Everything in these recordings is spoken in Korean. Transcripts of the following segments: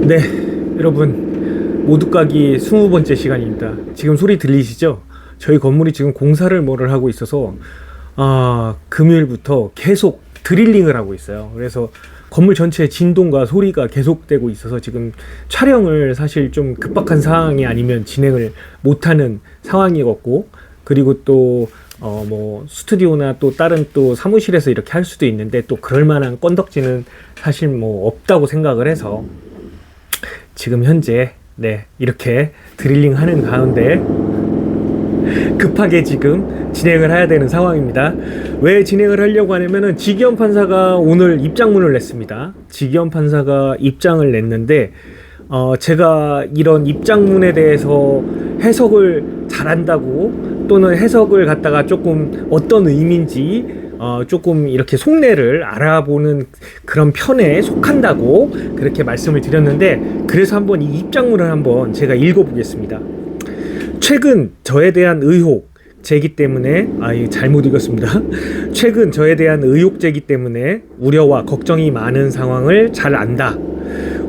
네, 여러분 모두 까기 20번째 시간입니다. 지금 소리 들리시죠? 저희 건물이 지금 공사를 뭐를 하고 있어서 금요일부터 계속 드릴링을 하고 있어요. 그래서 건물 전체의 진동과 소리가 계속되고 있어서 지금 촬영을 사실 좀 급박한 상황이 아니면 진행을 못하는 상황이었고, 그리고 또 뭐 스튜디오나 또 다른 또 사무실에서 이렇게 할 수도 있는데 또 그럴 만한 건덕지는 사실 뭐 없다고 생각을 해서 지금 현재 이렇게 드릴링 하는 가운데 급하게 지금 진행을 해야 되는 상황입니다. 왜 진행을 하려고 하냐면은 지기현 판사가 오늘 입장문을 냈습니다. 지기현 판사가 입장을 냈는데 제가 이런 입장문에 대해서 해석을 잘한다고, 또는 해석을 갖다가 조금 어떤 의미인지 조금 이렇게 속내를 알아보는 그런 편에 속한다고 그렇게 말씀을 드렸는데, 그래서 한번 이 입장문을 한번 제가 읽어보겠습니다. 최근 저에 대한 의혹 제기 때문에 잘못 읽었습니다. 최근 저에 대한 의혹 제기 때문에 우려와 걱정이 많은 상황을 잘 안다.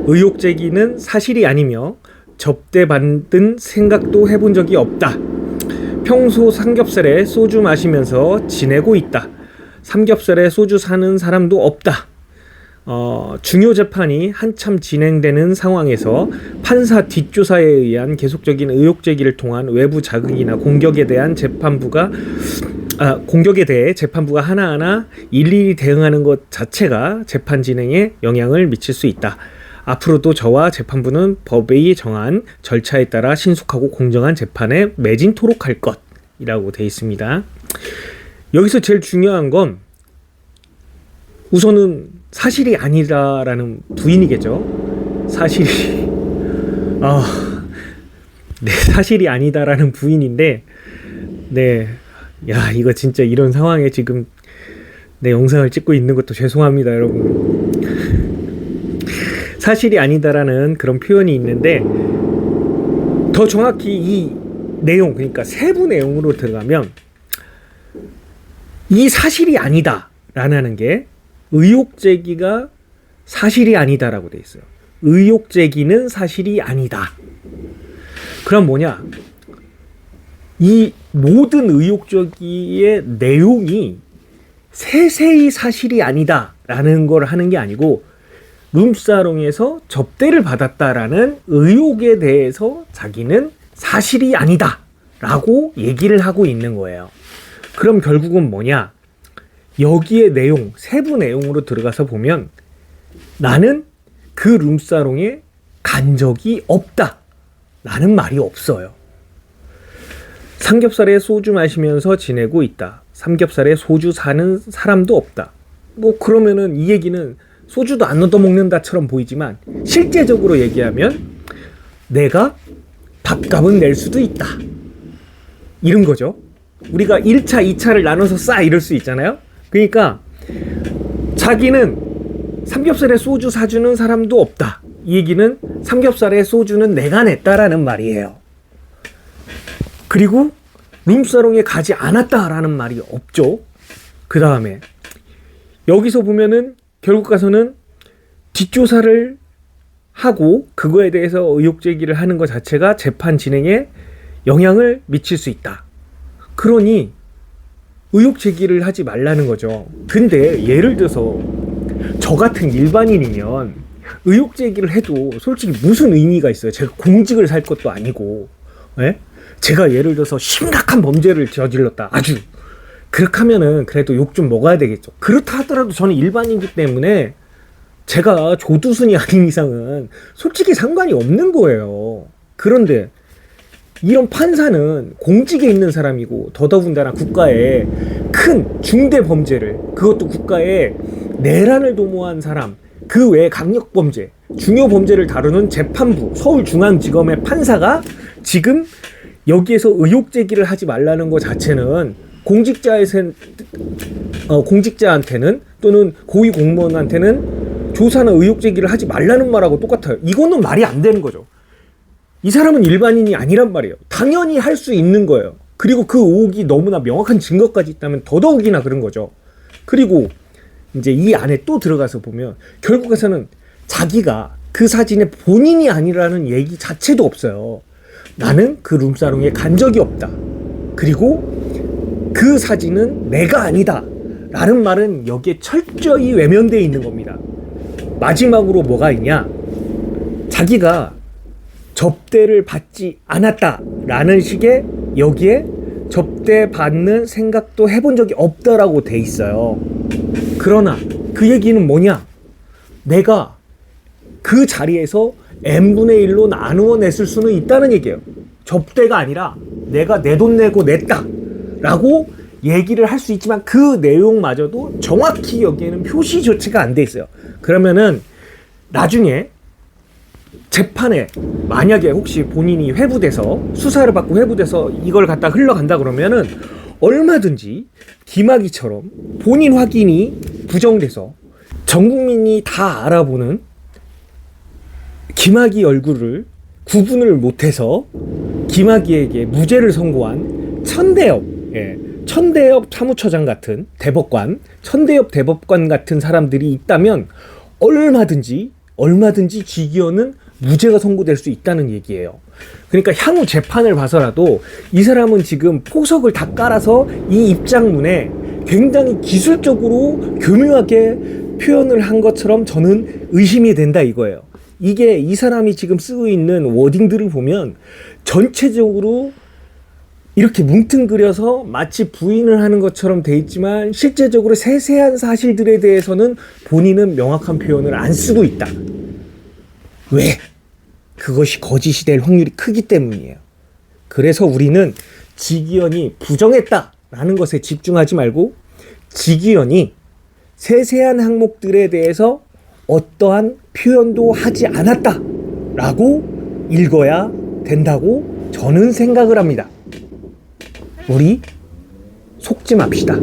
의혹 제기는 사실이 아니며 접대받은 생각도 해본 적이 없다. 평소 삼겹살에 소주 마시면서 지내고 있다. 삼겹살에 소주 사는 사람도 없다. 중요 재판이 한참 진행되는 상황에서 판사 뒷조사에 의한 계속적인 의혹 제기를 통한 외부 자극이나 공격에 대해 재판부가 하나하나 일일이 대응하는 것 자체가 재판 진행에 영향을 미칠 수 있다. 앞으로도 저와 재판부는 법이 정한 절차에 따라 신속하고 공정한 재판에 매진토록 할 것이라고 되어 있습니다. 여기서 제일 중요한 건 우선은 사실이 아니다라는 부인이겠죠. 사실이 아니다라는 부인인데, 이거 진짜 이런 상황에 지금 영상을 찍고 있는 것도 죄송합니다, 여러분. 사실이 아니다라는 그런 표현이 있는데, 더 정확히 이 내용, 그러니까 세부 내용으로 들어가면 이 사실이 아니다라는 게 의혹 제기가 사실이 아니다라고 돼 있어요. 의혹 제기는 사실이 아니다. 그럼 뭐냐? 이 모든 의혹 제기의 내용이 세세히 사실이 아니다라는 걸 하는 게 아니고, 룸사롱에서 접대를 받았다라는 의혹에 대해서 자기는 사실이 아니다라고 얘기를 하고 있는 거예요. 그럼 결국은 뭐냐? 여기에 내용, 세부 내용으로 들어가서 보면 나는 그 룸사롱에 간 적이 없다 라는 말이 없어요. 삼겹살에 소주 마시면서 지내고 있다. 삼겹살에 소주 사는 사람도 없다. 뭐 그러면은 이 얘기는 소주도 안 얻어먹는다처럼 보이지만 실제적으로 얘기하면 내가 밥값은 낼 수도 있다, 이런 거죠. 우리가 1차, 2차를 나눠서 싸 이럴 수 있잖아요. 그러니까 자기는 삼겹살에 소주 사주는 사람도 없다. 이 얘기는 삼겹살에 소주는 내가 냈다라는 말이에요. 그리고 룸사롱에 가지 않았다라는 말이 없죠. 그 다음에 여기서 보면은 결국 가서는 뒷조사를 하고 그거에 대해서 의혹 제기를 하는 것 자체가 재판 진행에 영향을 미칠 수 있다. 그러니 의혹 제기를 하지 말라는 거죠. 근데 예를 들어서 저 같은 일반인이면 의혹 제기를 해도 솔직히 무슨 의미가 있어요? 제가 공직을 살 것도 아니고, 제가 예를 들어서 심각한 범죄를 저질렀다, 아주 그렇게 하면은 그래도 욕 좀 먹어야 되겠죠. 그렇다 하더라도 저는 일반인이기 때문에 제가 조두순이 아닌 이상은 솔직히 상관이 없는 거예요. 그런데 이런 판사는 공직에 있는 사람이고, 더더군다나 국가의 큰 중대 범죄를, 그것도 국가의 내란을 도모한 사람, 그 외에 강력범죄, 중요 범죄를 다루는 재판부, 서울중앙지검의 판사가 지금 여기에서 의혹 제기를 하지 말라는 것 자체는 공직자한테는 또는 고위 공무원한테는 조사나 의혹 제기를 하지 말라는 말하고 똑같아요. 이거는 말이 안 되는 거죠. 이 사람은 일반인이 아니란 말이에요. 당연히 할 수 있는 거예요. 그리고 그 의혹이 너무나 명확한 증거까지 있다면 더더욱이나 그런 거죠. 그리고 이제 이 안에 또 들어가서 보면 결국에서는 자기가 그 사진에 본인이 아니라는 얘기 자체도 없어요. 나는 그 룸사롱에 간 적이 없다. 그리고 그 사진은 내가 아니다. 라는 말은 여기에 철저히 외면되어 있는 겁니다. 마지막으로 뭐가 있냐? 자기가 접대를 받지 않았다라는 식의 여기에 접대받는 생각도 해본 적이 없다라고 돼 있어요. 그러나 그 얘기는 뭐냐? 내가 그 자리에서 n분의 1로 나누어 냈을 수는 있다는 얘기예요. 접대가 아니라 내가 내 돈 내고 냈다 라고 얘기를 할 수 있지만 그 내용마저도 정확히 여기에는 표시 조치가 안 돼 있어요. 그러면은 나중에 재판에 만약에 혹시 본인이 회부돼서 수사를 받고 회부돼서 이걸 갖다 흘러간다 그러면은 얼마든지 김학의처럼 본인 확인이 부정돼서 전 국민이 다 알아보는 김학의 얼굴을 구분을 못해서 김학의에게 무죄를 선고한 천대엽 사무처장 같은 대법관, 천대엽 대법관 같은 사람들이 있다면 얼마든지 지기현은 무죄가 선고될 수 있다는 얘기예요. 그러니까 향후 재판을 봐서라도 이 사람은 지금 포석을 다 깔아서 이 입장문에 굉장히 기술적으로 교묘하게 표현을 한 것처럼 저는 의심이 된다 이거예요. 이게 이 사람이 지금 쓰고 있는 워딩들을 보면 전체적으로 이렇게 뭉뚱그려서 마치 부인을 하는 것처럼 돼 있지만 실제적으로 세세한 사실들에 대해서는 본인은 명확한 표현을 안 쓰고 있다. 왜? 그것이 거짓이 될 확률이 크기 때문이에요. 그래서 우리는 지기현이 부정했다라는 것에 집중하지 말고 지기현이 세세한 항목들에 대해서 어떠한 표현도 하지 않았다라고 읽어야 된다고 저는 생각을 합니다. 우리 속지 맙시다.